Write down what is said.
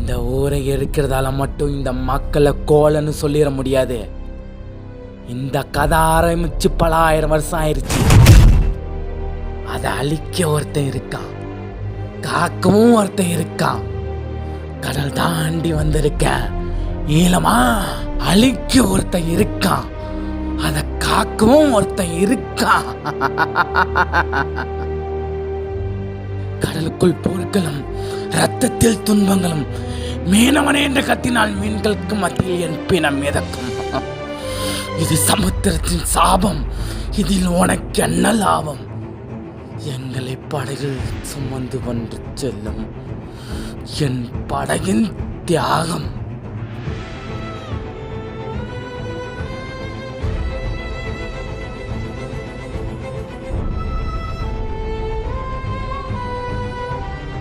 இந்த ஊரை இருக்கிறதால மட்டும் இந்த மக்களை கோலன்னு சொல்லிட முடியாது. இந்த கதை ஆரம்பிச்சு பல 1000 வருஷம் ஆயிடுச்சு. அதை அழிக்க ஒருத்தன் இருக்கான், காக்கவும் ஒருத்தன் இருக்கான். கடல் தாண்டி வந்திருக்கேன் ஈழமா. அழிக்க ஒருத்தன் இருக்கான், அதை காக்கவும் ஒருத்தன் இருக்கான். கடலுக்குள் போர்களும் ரத்தத்தில் துன்பங்களும் மீனவனே என்று கத்தினால் மீன்களுக்கு மத்தியில் என் பிணம் மிதக்கும். இது சமுத்திரத்தின் சாபம், இதில் உனக்கு என்ன லாபம்? எங்களை படகில் சுமந்து கொண்டு செல்லும் என் படகின் தியாகம்.